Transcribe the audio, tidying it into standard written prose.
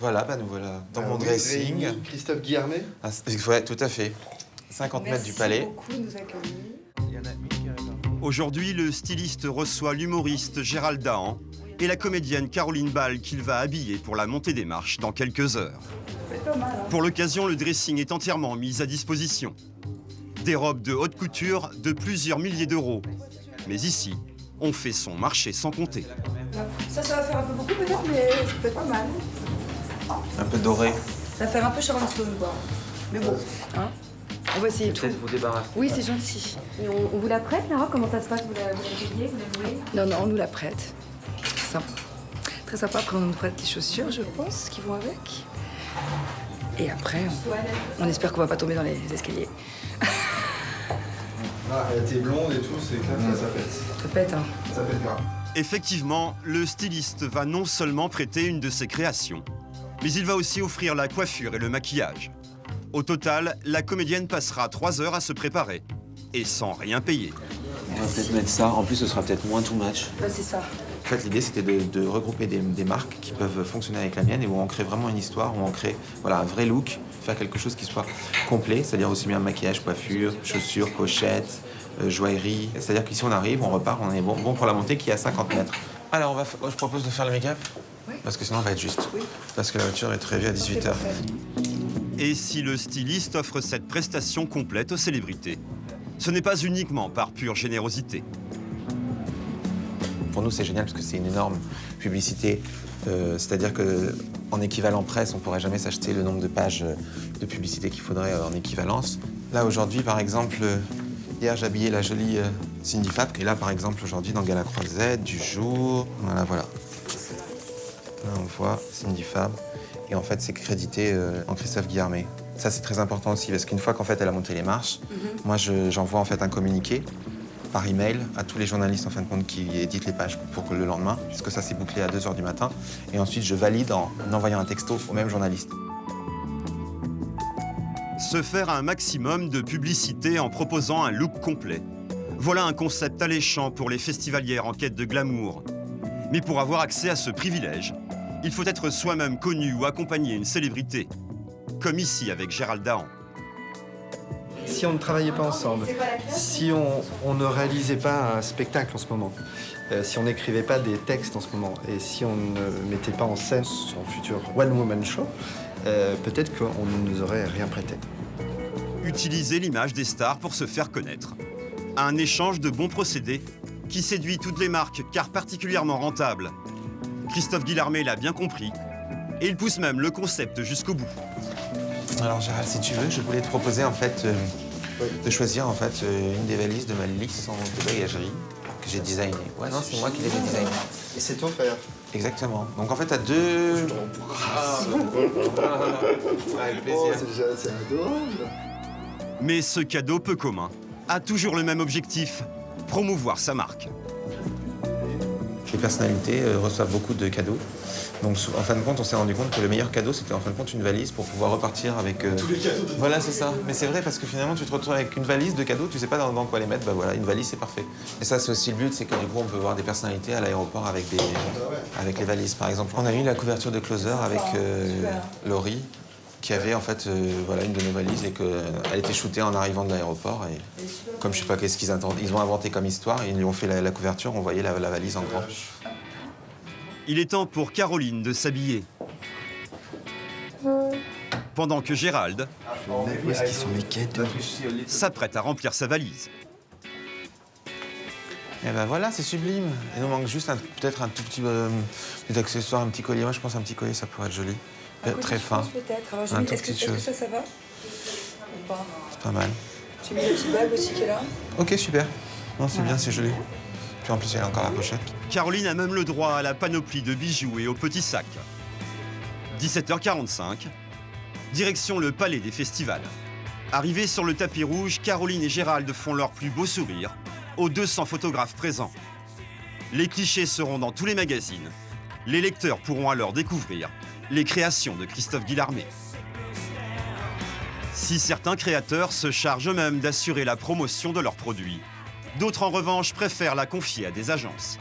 Voilà, nous voilà dans mon dressing. Christophe Guillarmet. Ouais, tout à fait. 50 mètres du palais. Merci beaucoup de nous accueillir. Aujourd'hui, le styliste reçoit l'humoriste Gérald Dahan et la comédienne Caroline Ball qu'il va habiller pour la montée des marches dans quelques heures. C'est pas mal, hein. Pour l'occasion, le dressing est entièrement mis à disposition. Des robes de haute couture de plusieurs milliers d'euros. Mais ici, on fait son marché sans compter. Ça va faire un peu beaucoup peut-être, mais ça peut être pas mal. Un peu doré. Ça va faire un peu Sharon Stone, quoi. Mais bon, hein. On va essayer tout. Peut-être vous débarrasser. Oui, c'est gentil. Et on vous la prête, Lara? Comment ça se passe? Vous la payez, vous la louez? Non, on nous la prête. Sympa. Très sympa. Après, on nous prête les chaussures, je pense, qui vont avec. Et après, on espère qu'on va pas tomber dans les escaliers. Ah, elle était blonde et tout, c'est clair, ça pète. Ça pète, hein. Ça pète grave. Effectivement, le styliste va non seulement prêter une de ses créations, mais il va aussi offrir la coiffure et le maquillage. Au total, la comédienne passera 3 heures à se préparer, et sans rien payer. On va peut-être mettre ça. En plus, ce sera peut-être moins too much. Bah, c'est ça. En fait, l'idée, c'était de regrouper des marques qui peuvent fonctionner avec la mienne et où on crée vraiment une histoire, où on crée un vrai look, faire quelque chose qui soit complet, c'est-à-dire aussi bien maquillage, coiffure, chaussures, pochettes, joaillerie. C'est-à-dire qu'ici, on arrive, on repart, on est bon pour la montée qui est à 50 mètres. Alors, je propose de faire le make-up, parce que sinon, on va être juste. Oui. Parce que la voiture est prévue à 18h. Et si le styliste offre cette prestation complète aux célébrités, ce n'est pas uniquement par pure générosité. Pour nous, c'est génial parce que c'est une énorme publicité. C'est-à-dire qu'en équivalent presse, on ne pourrait jamais s'acheter le nombre de pages de publicité qu'il faudrait en équivalence. Là, aujourd'hui, par exemple, hier, j'ai habillé la jolie Cindy Fab. Et là, par exemple, aujourd'hui, dans Gala Croisette, du jour, voilà. Là, on voit Cindy Fab. Et en fait, c'est crédité en Christophe Guillarmet. Ça, c'est très important aussi parce qu'une fois qu'en fait, elle a monté les marches, moi, j'envoie en fait un communiqué par email à tous les journalistes en fin de compte qui éditent les pages pour que le lendemain, puisque ça s'est bouclé à 2h du matin. Et ensuite, je valide en envoyant un texto au même journaliste. Se faire un maximum de publicité en proposant un look complet. Voilà un concept alléchant pour les festivalières en quête de glamour. Mais pour avoir accès à ce privilège, il faut être soi-même connu ou accompagner une célébrité. Comme ici avec Gérald Dahan. Si on ne travaillait pas ensemble, si on ne réalisait pas un spectacle en ce moment, si on n'écrivait pas des textes en ce moment, et si on ne mettait pas en scène son futur one-woman show, peut-être qu'on ne nous aurait rien prêté. Utiliser l'image des stars pour se faire connaître. Un échange de bons procédés qui séduit toutes les marques car particulièrement rentable. Christophe Guillarmet l'a bien compris et il pousse même le concept jusqu'au bout. Alors Gérald, si tu veux, je voulais te proposer en fait de choisir en fait une des valises de ma licence de bagagerie que j'ai designée. Ouais, non, c'est moi qui l'ai designé. Et c'est offert. Exactement. Donc en fait, t'as deux. Avec plaisir. C'est adorable. Mais ce cadeau peu commun a toujours le même objectif, promouvoir sa marque. Les personnalités reçoivent beaucoup de cadeaux. Donc en fin de compte, on s'est rendu compte que le meilleur cadeau, c'était en fin de compte une valise pour pouvoir repartir avec... Tous les cadeaux de... Voilà, c'est ça. Mais c'est vrai parce que finalement, tu te retrouves avec une valise de cadeaux, tu sais pas dans quoi les mettre. Bah voilà, une valise, c'est parfait. Et ça, c'est aussi le but, c'est que du coup, on peut voir des personnalités à l'aéroport avec les valises. Par exemple, on a eu la couverture de Closer avec Laurie, qui avait en fait une de nos valises et qu'elle était shootée en arrivant de l'aéroport. Et comme je sais pas qu'est-ce qu'ils attendent, ils ont inventé comme histoire, et ils lui ont fait la couverture, on voyait la valise en grand. Il est temps pour Caroline de s'habiller. Pendant que Gérald Où est-ce qu'ils sont mes quêtes? s'apprête à remplir sa valise. Et ben voilà, c'est sublime. Il nous manque juste peut-être un tout petit accessoire, un petit collier. Moi, je pense un petit collier, ça pourrait être joli. Très fin. Peut-être. Alors, Un tout est-ce que petit chose. ça va ou pas? C'est pas mal. J'ai mis la petite bague aussi qui est là. Ok, super. Non, c'est bien, c'est joli. Puis en plus, il y a encore la pochette. Caroline a même le droit à la panoplie de bijoux et aux petits sacs. 17h45, direction le palais des festivals. Arrivés sur le tapis rouge, Caroline et Gérald font leur plus beau sourire aux 200 photographes présents. Les clichés seront dans tous les magazines. Les lecteurs pourront alors découvrir les créations de Christophe Guillarmet. Si certains créateurs se chargent eux-mêmes d'assurer la promotion de leurs produits, d'autres en revanche préfèrent la confier à des agences.